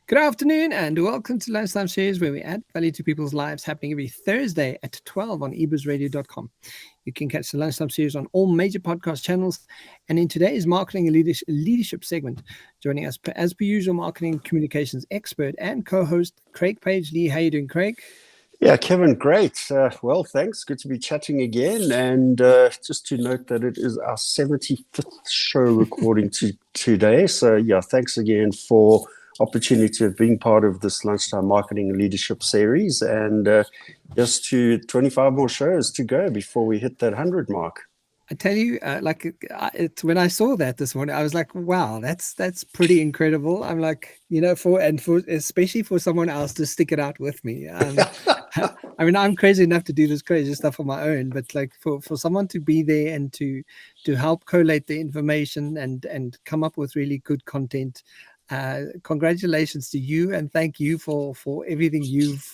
Good afternoon and welcome to Lunchtime Shares, where we add value to people's lives, happening every Thursday at 12 on ebuzzradio.com. You can catch the Lunchtime Series on all major podcast channels. And in today's marketing and leadership segment, joining us as per usual, marketing communications expert and co-host Craig Page-Lee. How are you doing, Craig? Yeah, Kevin, great. Well, thanks. Good to be chatting again. And just to note that it is our 75th show recording today. So, yeah, thanks again for opportunity of being part of this Lunchtime Marketing and Leadership series. And just to 25 more shows to go before we hit that 100 mark. I tell you, when I saw that this morning, I was like, "Wow, that's pretty incredible." I'm like, for especially for someone else to stick it out with me. I mean, I'm crazy enough to do this crazy stuff on my own, but like for someone to be there and to help collate the information and come up with really good content. Congratulations to you and thank you for everything you've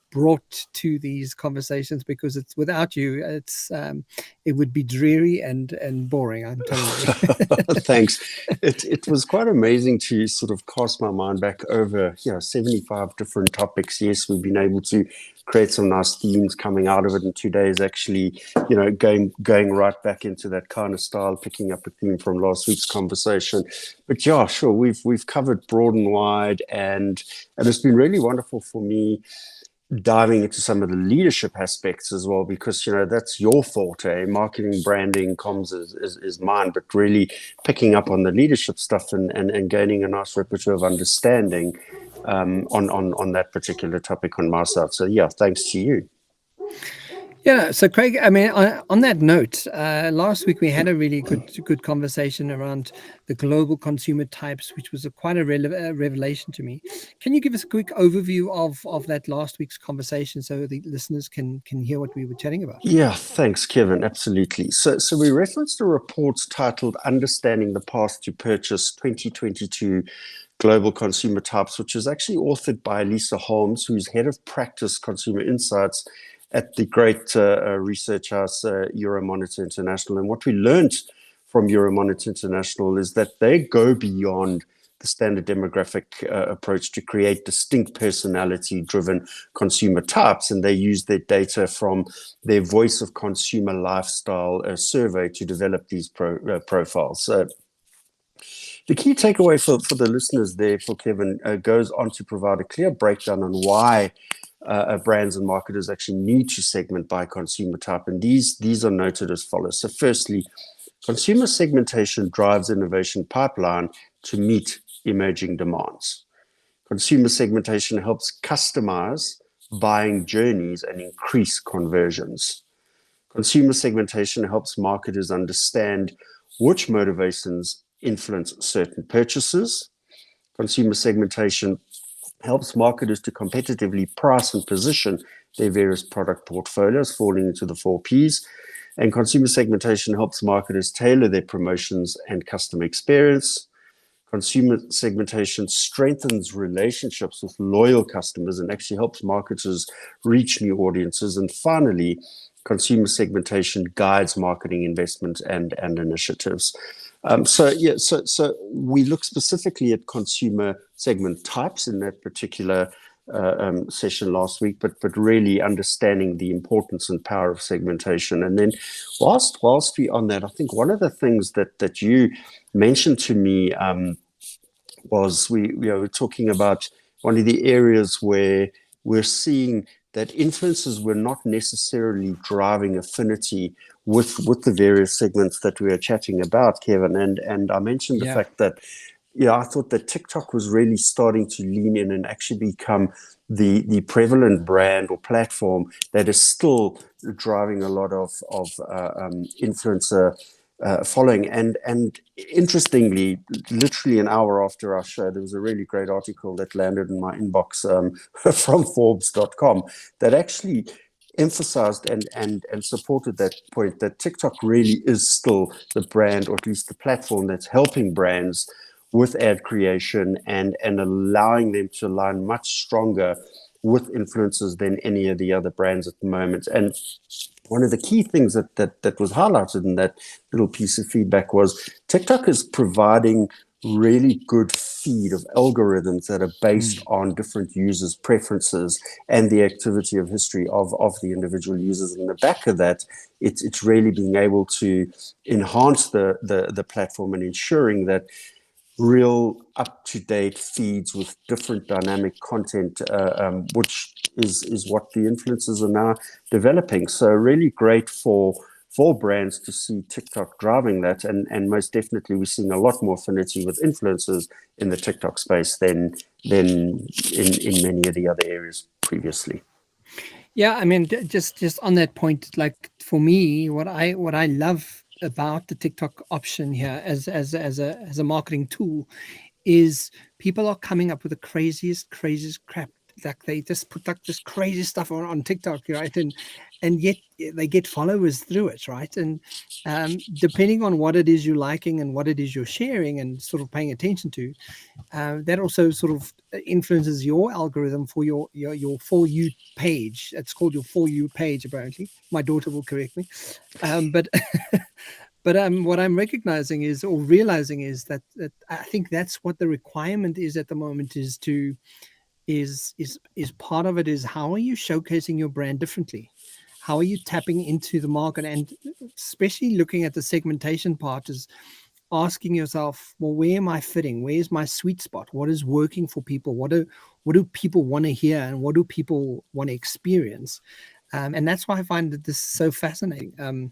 brought to these conversations, because it's without you it would be dreary and boring, I'm telling you. Thanks. It was quite amazing to sort of cast my mind back over 75 different topics. Yes, we've been able to create some nice themes coming out of it, and today is actually going right back into that kind of style, picking up a theme from last week's conversation. But yeah, sure, we've covered broad and wide, and it's been really wonderful for me diving into some of the leadership aspects as well, because that's your forte. Marketing, branding, comms is mine, but really picking up on the leadership stuff and gaining a nice repertoire of understanding on that particular topic on my side. So yeah, thanks to you. Yeah, so Craig, I mean, on that note, last week we had a really good conversation around the global consumer types, which was quite a revelation to me. Can you give us a quick overview of that last week's conversation so the listeners can hear what we were chatting about? Yeah, thanks, Kevin. Absolutely. So we referenced a report titled "Understanding the Path to Purchase 2022 Global Consumer Types," which is actually authored by Lisa Holmes, who's head of practice consumer insights at the great research house Euromonitor International. And what we learned from Euromonitor International is that they go beyond the standard demographic approach to create distinct personality-driven consumer types. And they use their data from their Voice of Consumer Lifestyle survey to develop these profiles. So the key takeaway for the listeners there, for Kevin, goes on to provide a clear breakdown on why brands and marketers actually need to segment by consumer type. And these are noted as follows. So firstly, consumer segmentation drives innovation pipeline to meet emerging demands. Consumer segmentation helps customize buying journeys and increase conversions. Consumer segmentation helps marketers understand which motivations influence certain purchases. Consumer segmentation helps marketers to competitively price and position their various product portfolios, falling into the 4 Ps. And consumer segmentation helps marketers tailor their promotions and customer experience. Consumer segmentation strengthens relationships with loyal customers and actually helps marketers reach new audiences. And finally, consumer segmentation guides marketing investment and initiatives. So we look specifically at consumer segment types in that particular session last week, but really understanding the importance and power of segmentation. And then whilst we're on that, I think one of the things that you mentioned to me was we were talking about one of the areas where we're seeing that influencers were not necessarily driving affinity with the various segments that we are chatting about, Kevin. And I mentioned the fact that, I thought that TikTok was really starting to lean in and actually become the prevalent brand or platform that is still driving a lot of influencer following. And interestingly, literally an hour after our show, there was a really great article that landed in my inbox from Forbes.com that actually emphasized and supported that point, that TikTok really is still the brand, or at least the platform that's helping brands with ad creation and allowing them to align much stronger with influencers than any of the other brands at the moment. And one of the key things that was highlighted in that little piece of feedback was TikTok is providing really good feed of algorithms that are based on different users' preferences and the activity of history of the individual users. In the back of that, it's really being able to enhance the platform and ensuring that real up-to-date feeds with different dynamic content, which is what the influencers are now developing. So really great for brands to see TikTok driving that, and most definitely we're seeing a lot more affinity with influencers in the TikTok space than in many of the other areas previously. Yeah, I mean, just on that point, like for me, what I love about the TikTok option here as a marketing tool is people are coming up with the craziest crap. Like they just put like this crazy stuff on TikTok, right? And yet they get followers through it, right? And depending on what it is you're liking and what it is you're sharing and sort of paying attention to, that also sort of influences your algorithm for your for you page. It's called your for you page, apparently. My daughter will correct me, but but what I'm recognizing is or realizing is that I think that's what the requirement is at the moment is to is part of it is how are you showcasing your brand differently? How are you tapping into the market? And especially looking at the segmentation part is asking yourself, well, where am I fitting? Where's my sweet spot? What is working for people? What do people want to hear and what do people want to experience? And that's why I find that this is so fascinating. And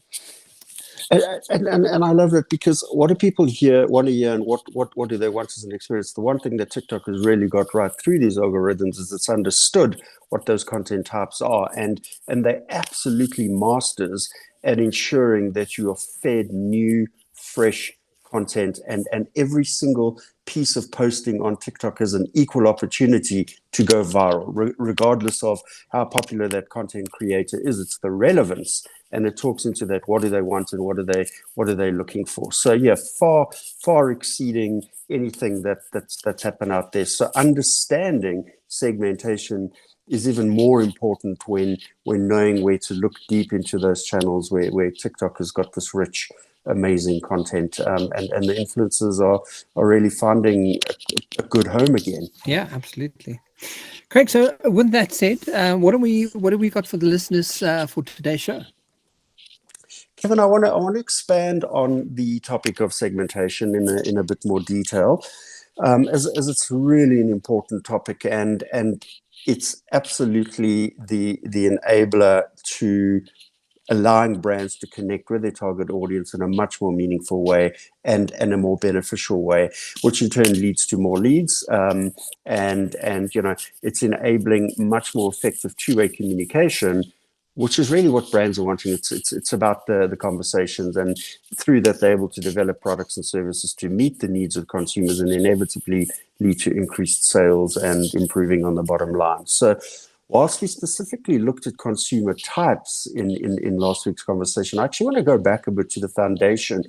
I love it because what do people want to hear, and what do they want as an experience? The one thing that TikTok has really got right through these algorithms is it's understood what those content types are, and they're absolutely masters at ensuring that you are fed new, fresh content, and every single piece of posting on TikTok is an equal opportunity to go viral, regardless of how popular that content creator is. It's the relevance, and it talks into that. What do they want, and what are they looking for? So yeah, far exceeding anything that's happened out there. So understanding segmentation is even more important when knowing where to look deep into those channels where TikTok has got this rich, amazing content, and the influencers are really finding a good home again. Yeah, absolutely. Craig, so with that said, what do we got for the listeners for today's show? Kevin, I want to expand on the topic of segmentation in a bit more detail, as it's really an important topic, and it's absolutely the enabler to allowing brands to connect with their target audience in a much more meaningful way and a more beneficial way, which in turn leads to more leads, and it's enabling much more effective two-way communication, which is really what brands are wanting. It's about the conversations, and through that they're able to develop products and services to meet the needs of consumers and inevitably lead to increased sales and improving on the bottom line. So whilst we specifically looked at consumer types in last week's conversation, I actually want to go back a bit to the foundation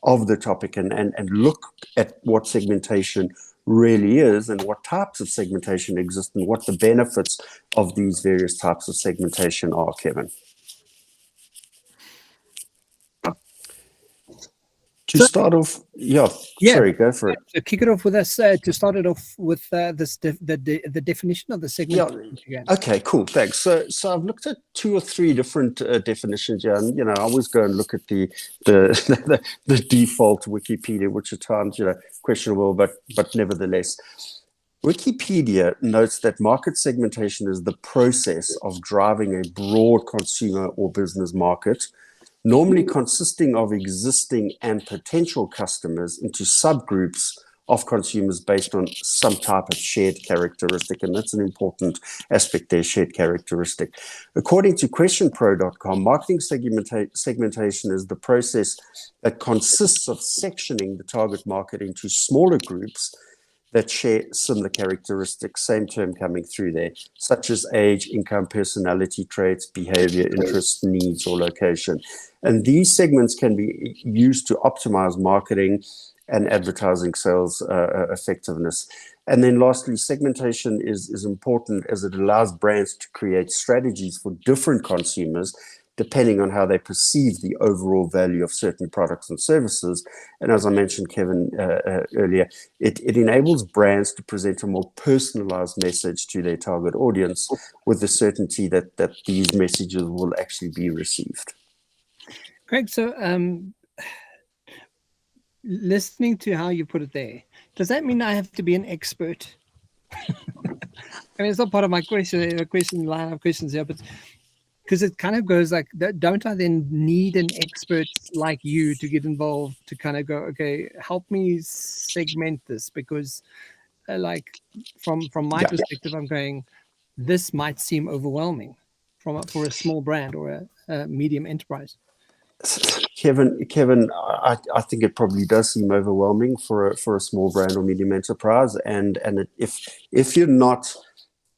of the topic and look at what segmentation really is and what types of segmentation exist and what the benefits of these various types of segmentation are, Kevin. To So, start off, yeah, yeah, sorry, go for it. so kick it off with us to start it off with the definition of the Yeah. segmentation again. Okay. Cool. Thanks. So I've looked at two or three different definitions here, and I always go and look at the the default Wikipedia, which at times questionable, but nevertheless. Wikipedia notes that market segmentation is the process of driving a broad consumer or business market, normally consisting of existing and potential customers, into subgroups of consumers based on some type of shared characteristic. And that's an important aspect there, shared characteristic. According to questionpro.com, marketing segmentation is the process that consists of sectioning the target market into smaller groups that share similar characteristics, same term coming through there, such as age, income, personality traits, behavior, interests, needs, or location. And these segments can be used to optimize marketing and advertising sales effectiveness. And then lastly, segmentation is important as it allows brands to create strategies for different consumers depending on how they perceive the overall value of certain products and services. And as I mentioned, Kevin, earlier, it enables brands to present a more personalized message to their target audience with the certainty that these messages will actually be received. Craig, so listening to how you put it there, does that mean I have to be an expert? I mean, it's not part of my question line of questions here, but because it kind of goes like, don't I then need an expert like you to get involved to kind of go, okay, help me segment this? Because like from my perspective, I'm going, this might seem overwhelming for a small brand or a medium enterprise. Kevin, I think it probably does seem overwhelming for a small brand or medium enterprise, and if you're not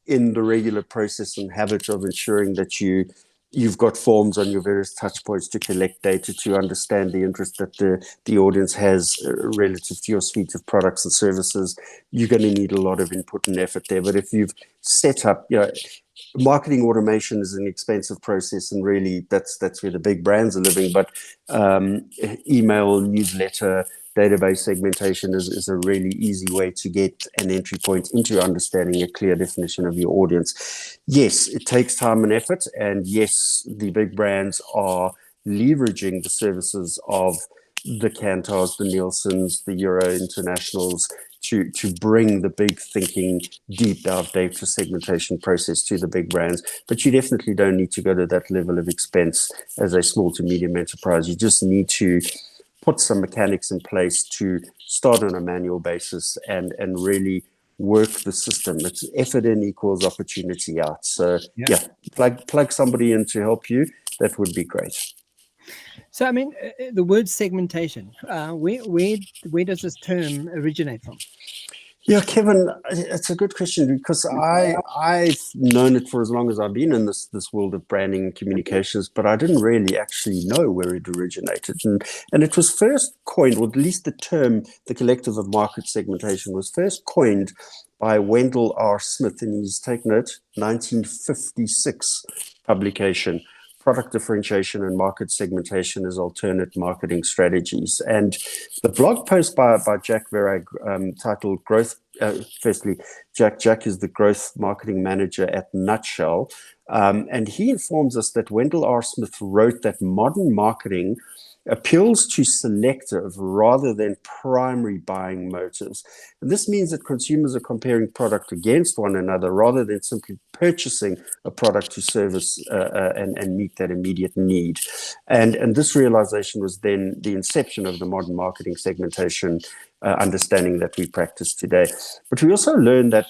in the regular process and habit of ensuring that you've got forms on your various touch points to collect data to understand the interest that the audience has relative to your suite of products and services, you're going to need a lot of input and effort there. But if you've set up, marketing automation is an expensive process, and really that's where the big brands are living. But email, newsletter, database segmentation is a really easy way to get an entry point into understanding a clear definition of your audience. Yes, it takes time and effort, and yes, the big brands are leveraging the services of the Kantars, the Nielsen's, the Euro Internationals to bring the big thinking, deep dive data segmentation process to the big brands. But you definitely don't need to go to that level of expense as a small to medium enterprise. You just need to put some mechanics in place to start on a manual basis and really work the system. It's effort in equals opportunity out. So plug somebody in to help you. That would be great. So, I mean, the word segmentation, where does this term originate from? Yeah, Kevin, it's a good question because I've known it for as long as I've been in this world of branding and communications, but I didn't really actually know where it originated. And it was first coined, or at least the term, the collective of market segmentation, was first coined by Wendell R. Smith in his, take note, 1956 publication, Product Differentiation and Market Segmentation as Alternate Marketing Strategies. And the blog post by Jack Verag titled Growth, firstly, Jack is the Growth Marketing Manager at Nutshell. And he informs us that Wendell R. Smith wrote that modern marketing appeals to selective rather than primary buying motives. And this means that consumers are comparing product against one another rather than simply purchasing a product to service and meet that immediate need. And this realization was then the inception of the modern marketing segmentation understanding that we practice today. But we also learned that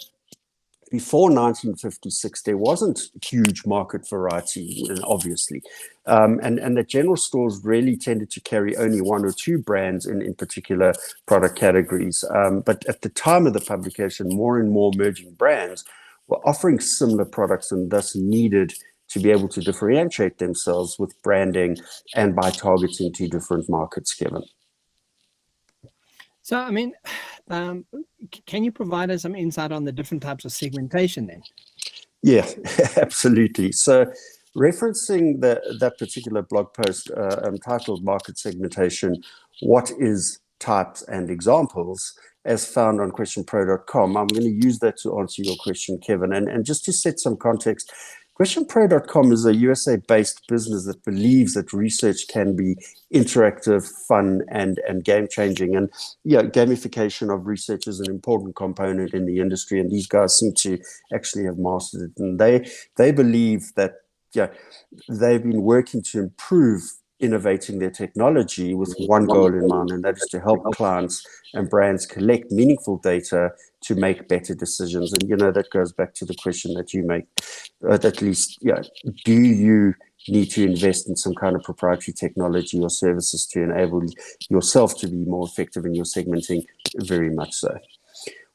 before 1956, there wasn't huge market variety, obviously. And that general stores really tended to carry only one or two brands in particular product categories. But at the time of the publication, more and more emerging brands were offering similar products and thus needed to be able to differentiate themselves with branding and by targeting two different markets, Kevin. So, I mean, can you provide us some insight on the different types of segmentation then? Yeah, absolutely. So referencing that particular blog post titled Market Segmentation, What is Types and Examples, as found on questionpro.com, I'm going to use that to answer your question, Kevin. And just to set some context, questionpro.com is a USA-based business that believes that research can be interactive, fun, and game-changing. And gamification of research is an important component in the industry, and these guys seem to actually have mastered it. And they believe that they've been working to improve innovating their technology with one goal in mind, and that is to help clients and brands collect meaningful data to make better decisions. And, that goes back to the question that you make, at least, do you need to invest in some kind of proprietary technology or services to enable yourself to be more effective in your segmenting? Very much so.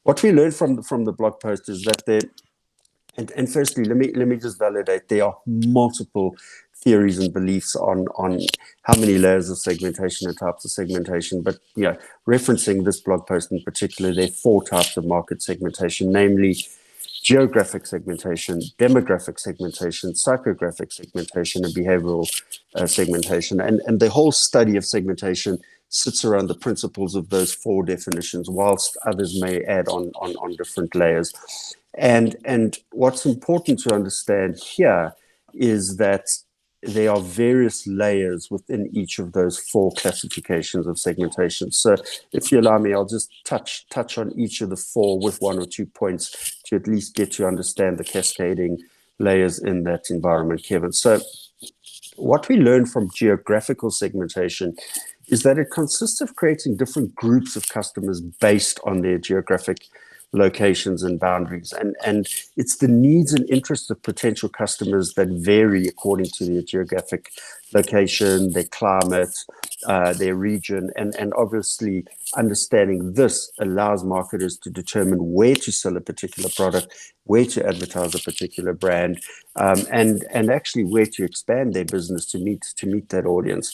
What we learned from the blog post is that and firstly, let me just validate, there are multiple theories and beliefs on how many layers of segmentation and types of segmentation. But referencing this blog post in particular, there are 4 types of market segmentation, namely geographic segmentation, demographic segmentation, psychographic segmentation, and behavioral segmentation. And the whole study of segmentation sits around the principles of those four definitions, whilst others may add on different layers. And what's important to understand here is that there are various layers within each of those four classifications of segmentation. So if you allow me, I'll just touch on each of the four with one or 2 points to at least get to understand the cascading layers in that environment, Kevin. So what we learn from geographical segmentation is that it consists of creating different groups of customers based on their geographic locations and boundaries. And it's the needs and interests of potential customers that vary according to their geographic location, their climate, their region. And obviously, understanding this allows marketers to determine where to sell a particular product, where to advertise a particular brand, and actually where to expand their business to meet that audience.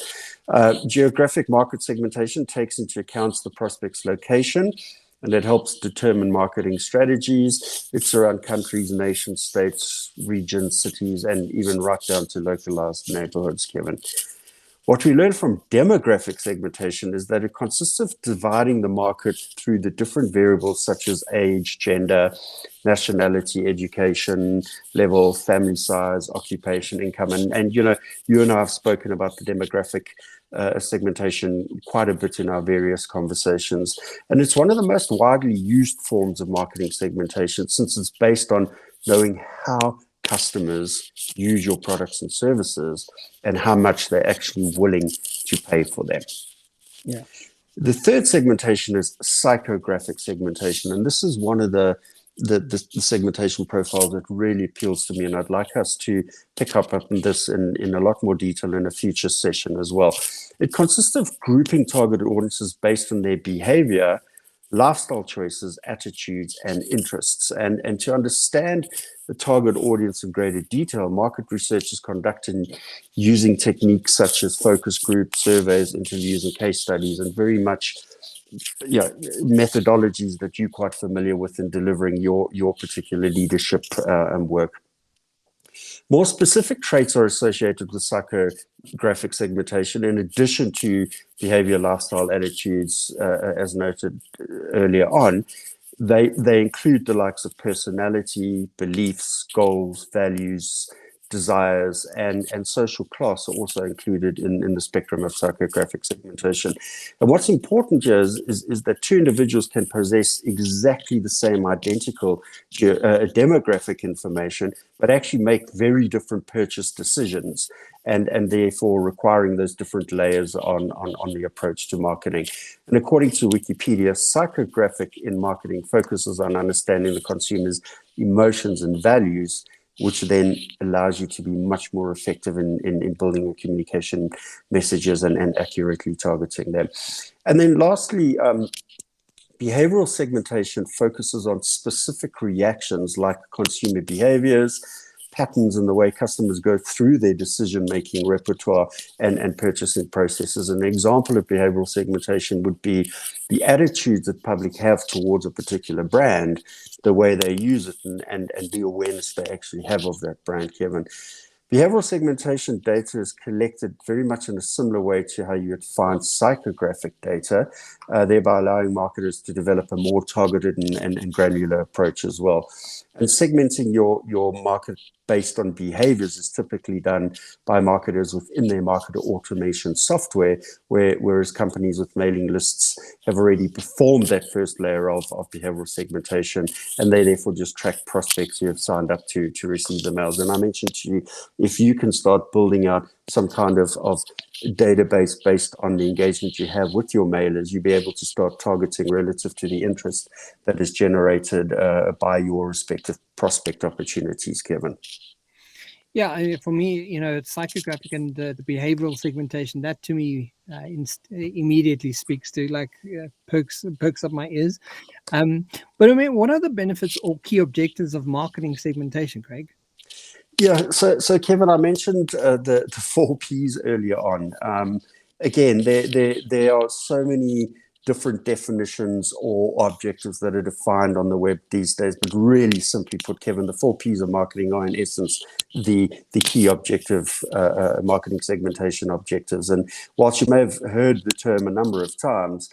Geographic market segmentation takes into account the prospect's location, and it helps determine marketing strategies. It's around countries, nations, states, regions, cities, and even right down to localized neighborhoods, Kevin. What we learn from demographic segmentation is that it consists of dividing the market through the different variables such as age, gender, nationality, education level, family size, occupation, income. And you know, you and I have spoken about the demographic segmentation quite a bit in our various conversations. And it's one of the most widely used forms of marketing segmentation, since it's based on knowing how customers use your products and services and how much they're actually willing to pay for them. Yeah. The third segmentation is psychographic segmentation. And this is one of the segmentation profiles that really appeals to me. And I'd like us to pick up on this in a lot more detail in a future session as well. It consists of grouping targeted audiences based on their behavior, lifestyle choices, attitudes, and interests. And to understand the target audience in greater detail, market research is conducted using techniques such as focus groups, surveys, interviews, and case studies, and very much methodologies that you're quite familiar with in delivering your particular leadership and work. More specific traits are associated with psychographic segmentation in addition to behavior, lifestyle, attitudes, as noted earlier on. They include the likes of personality, beliefs, goals, values, desires, and social class are also included in the spectrum of psychographic segmentation. And what's important here is that two individuals can possess exactly the same identical demographic information, but actually make very different purchase decisions, and therefore requiring those different layers on the approach to marketing. And according to Wikipedia, psychographic in marketing focuses on understanding the consumer's emotions and values, which then allows you to be much more effective in building your communication messages and accurately targeting them. And then lastly, behavioral segmentation focuses on specific reactions like consumer behaviors, patterns in the way customers go through their decision-making repertoire and purchasing processes. An example of behavioral segmentation would be the attitudes that public have towards a particular brand, the way they use it, and the awareness they actually have of that brand, Kevin. Behavioral segmentation data is collected very much in a similar way to how you would find psychographic data, thereby allowing marketers to develop a more targeted and granular approach as well. And segmenting your market based on behaviors is typically done by marketers within their marketer automation software, whereas companies with mailing lists have already performed that first layer of behavioral segmentation, and they therefore just track prospects who have signed up to receive the mails. And I mentioned to you, if you can start building out some kind of database based on the engagement you have with your mailers, you'll be able to start targeting relative to the interest that is generated by your respective prospect opportunities, Kevin. Yeah, I mean, for me, it's psychographic and the behavioral segmentation. That to me immediately speaks to perks up my ears. But I mean, what are the benefits or key objectives of marketing segmentation, Craig? Yeah, so Kevin, I mentioned the 4 Ps earlier on. Again, there are so many different definitions or objectives that are defined on the web these days. But really simply put, Kevin, the 4 Ps of marketing are in essence the key objective, marketing segmentation objectives. And whilst you may have heard the term a number of times,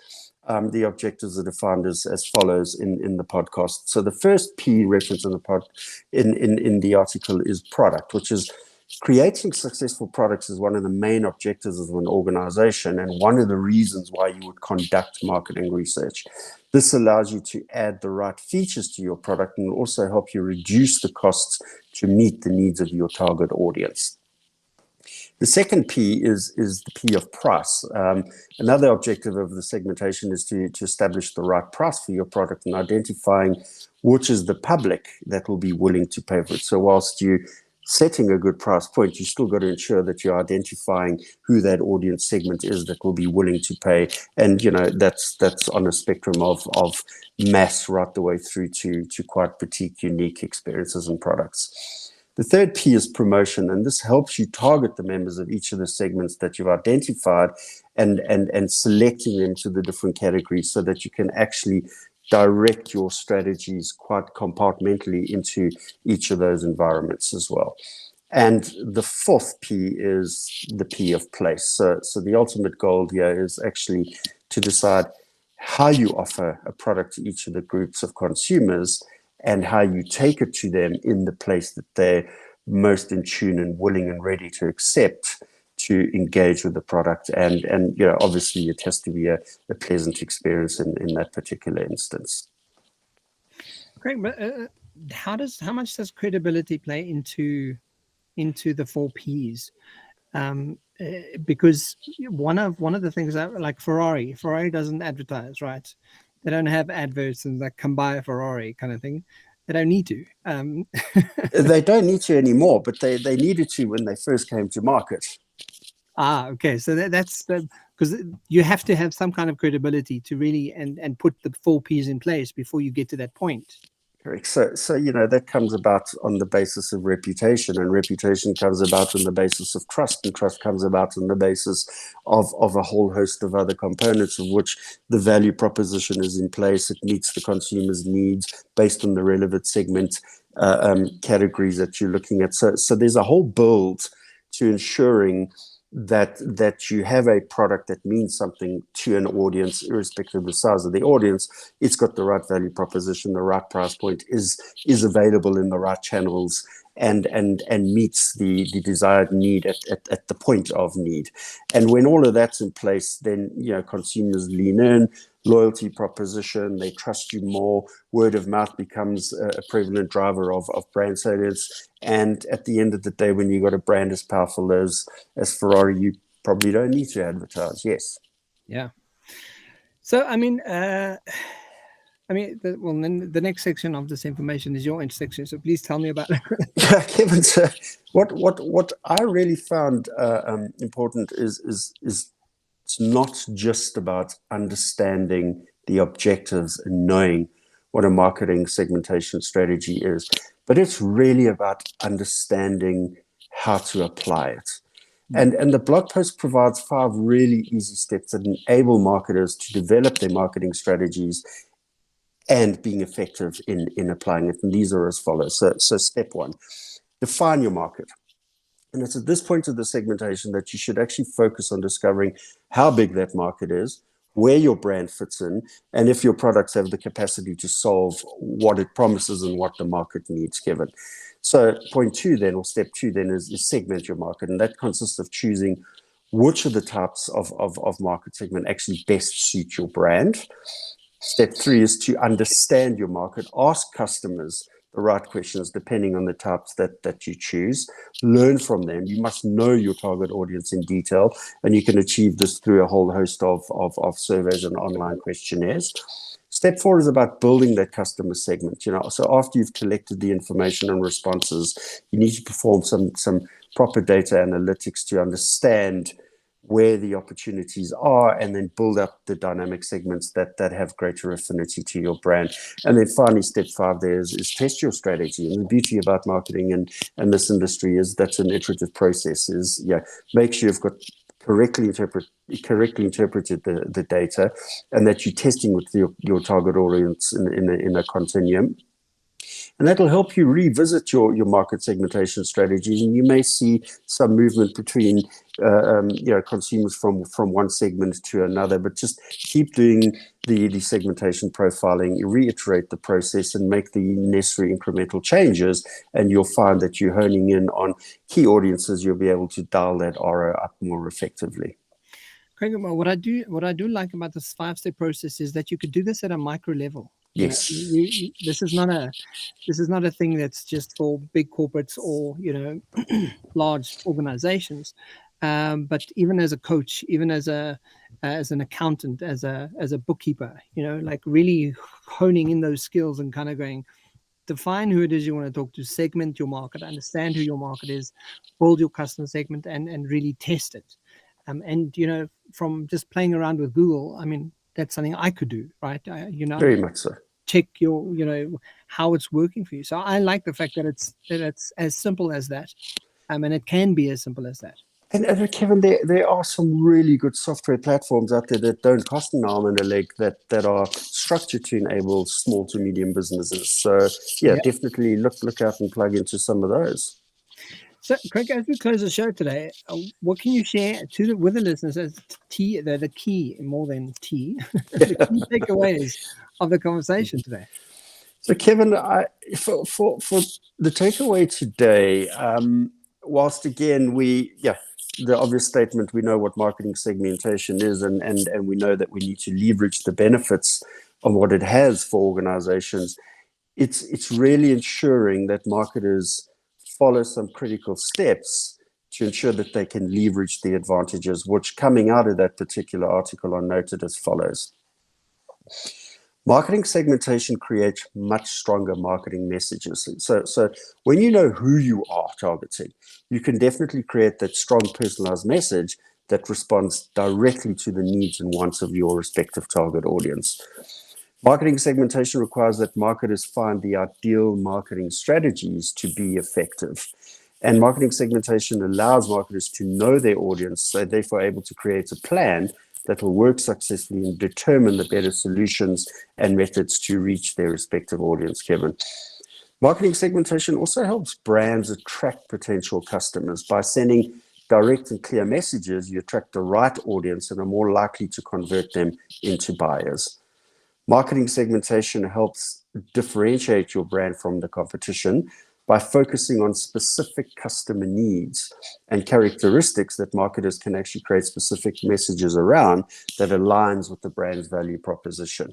the objectives are defined as follows in the podcast. So the first P reference in the article is product, which is creating successful products is one of the main objectives of an organization and one of the reasons why you would conduct marketing research. This allows you to add the right features to your product and also help you reduce the costs to meet the needs of your target audience. The second P is the P of price. Another objective of the segmentation is to establish the right price for your product and identifying which is the public that will be willing to pay for it. So whilst you setting a good price point, you still got to ensure that you're identifying who that audience segment is that will be willing to pay. And, that's on a spectrum of mass right the way through to quite boutique, unique experiences and products. The third P is promotion, and this helps you target the members of each of the segments that you've identified and selecting them to the different categories so that you can actually direct your strategies quite compartmentally into each of those environments as well. And the fourth P is the P of place. So the ultimate goal here is actually to decide how you offer a product to each of the groups of consumers and how you take it to them in the place that they're most in tune and willing and ready to accept to engage with the product. And obviously it has to be a pleasant experience in that particular instance. Great. But how much does credibility play into the 4 Ps? Because one of the things that, like Ferrari doesn't advertise, right? They don't have adverts and like come buy a Ferrari kind of thing. They don't need to. They don't need to anymore, but they needed to when they first came to market. Okay. So that's because you have to have some kind of credibility to really and put the 4 Ps in place before you get to that point. Correct. So that comes about on the basis of reputation, and reputation comes about on the basis of trust, and trust comes about on the basis of a whole host of other components, of which the value proposition is in place. It meets the consumer's needs based on the relevant segment categories that you're looking at. So there's a whole build to ensuring that you have a product that means something to an audience, irrespective of the size of the audience. It's got the right value proposition, the right price point, is available in the right channels, and meets the desired need at the point of need. And when all of that's in place, then consumers lean in. Loyalty proposition, they trust you more. Word of mouth becomes a prevalent driver of brand salience. And at the end of the day, when you got a brand as powerful as Ferrari, you probably don't need to advertise. Yes. Yeah. So then the next section of this information is your intersection. So please tell me about it. Yeah, Kevin. So what I really found important is it's not just about understanding the objectives and knowing what a marketing segmentation strategy is, but it's really about understanding how to apply it. And the blog post provides 5 really easy steps that enable marketers to develop their marketing strategies and being effective in applying it. And these are as follows. So step 1, define your market. And it's at this point of the segmentation that you should actually focus on discovering how big that market is, where your brand fits in, and if your products have the capacity to solve what it promises and what the market needs, Kevin. So point 2 then, or step 2 then, is segment your market. And that consists of choosing which of the types of market segment actually best suit your brand. Step 3 is to understand your market. Ask customers the right questions depending on the types that you choose. Learn from them. You must know your target audience in detail, and you can achieve this through a whole host of surveys and online questionnaires. Step 4 is about building that customer segment. So after you've collected the information and responses, you need to perform some proper data analytics to understand where the opportunities are, and then build up the dynamic segments that have greater affinity to your brand. And then finally, step 5 there is test your strategy. And the beauty about marketing and this industry is that's an iterative process. Make sure you've got correctly interpreted the data, and that you're testing with your target audience in a continuum. And that'll help you revisit your market segmentation strategies, and you may see some movement between consumers from one segment to another. But just keep doing the segmentation profiling, reiterate the process, and make the necessary incremental changes, and you'll find that you're honing in on key audiences. You'll be able to dial that RO up more effectively. Craig, what I do like about this 5-step process is that you could do this at a micro level. Yes. This is not a thing that's just for big corporates or large organizations, but even as a coach, even as an accountant, as a bookkeeper, like really honing in those skills and kind of going, define who it is you want to talk to, segment your market, understand who your market is, build your customer segment, and really test it. And from just playing around with Google, I mean, that's something I could do, right? Very much so. Check your, how it's working for you. So I like the fact that it's as simple as that, and it can be as simple as that. And Kevin, there are some really good software platforms out there that don't cost an arm and a leg, that are structured to enable small to medium businesses. So definitely look out and plug into some of those. So, Craig, as we close the show today, what can you share with the listeners as the key, more than tea, the key takeaways of the conversation today? So, Kevin, for the takeaway today, whilst again the obvious statement, we know what marketing segmentation is, and we know that we need to leverage the benefits of what it has for organizations. It's really ensuring that marketers follow some critical steps to ensure that they can leverage the advantages, which coming out of that particular article are noted as follows. Marketing segmentation creates much stronger marketing messages. So when you know who you are targeting, you can definitely create that strong personalized message that responds directly to the needs and wants of your respective target audience. Marketing segmentation requires that marketers find the ideal marketing strategies to be effective. And marketing segmentation allows marketers to know their audience, so they're therefore able to create a plan that will work successfully and determine the better solutions and methods to reach their respective audience, Kevin. Marketing segmentation also helps brands attract potential customers. By sending direct and clear messages, you attract the right audience and are more likely to convert them into buyers. Marketing segmentation helps differentiate your brand from the competition by focusing on specific customer needs and characteristics that marketers can actually create specific messages around that aligns with the brand's value proposition.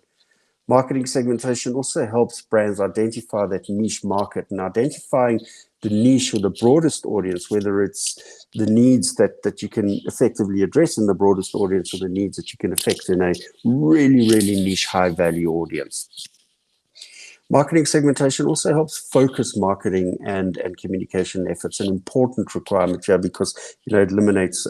Marketing segmentation also helps brands identify that niche market, and identifying the niche or the broadest audience, whether it's the needs that you can effectively address in the broadest audience or the needs that you can affect in a really, really niche, high-value audience. Marketing segmentation also helps focus marketing and communication efforts, an important requirement here because it eliminates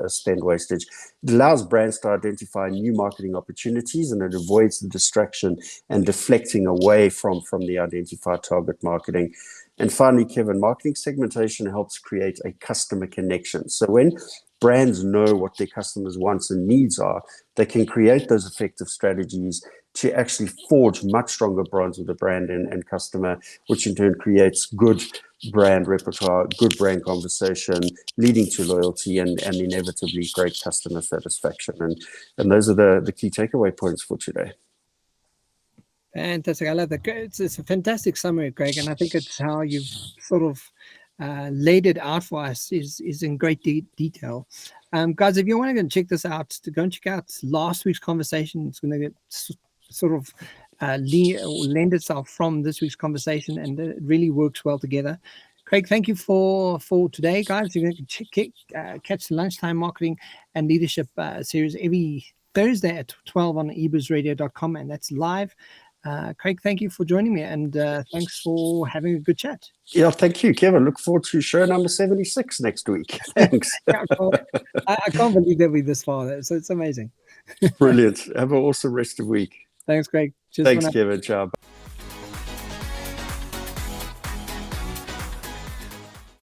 spend wastage. It allows brands to identify new marketing opportunities, and it avoids the distraction and deflecting away from the identified target marketing. And finally, Kevin, marketing segmentation helps create a customer connection. So when brands know what their customers' wants and needs are, they can create those effective strategies to actually forge much stronger bonds with the brand and customer, which in turn creates good brand repertoire, good brand conversation, leading to loyalty and inevitably great customer satisfaction. And those are the key takeaway points for today. Fantastic. I love that. It's a fantastic summary, Craig, and I think it's how you've sort of laid it out for us is in great detail. Guys, if you want to go and check this out, to go and check out last week's conversation, it's going to get sort of lend itself from this week's conversation, and it really works well together. Craig, thank you for today, guys. You're going to catch the Lunchtime Marketing and Leadership series every Thursday at 12 on ebuzzradio.com, and that's live. Craig, thank you for joining me, and thanks for having a good chat. Yeah, thank you, Kevin. Look forward to show number 76 next week. Thanks. I can't believe that we're this far. So it's amazing. Brilliant. Have an awesome rest of the week. Thanks, Craig. Thanks, Kevin. Ciao.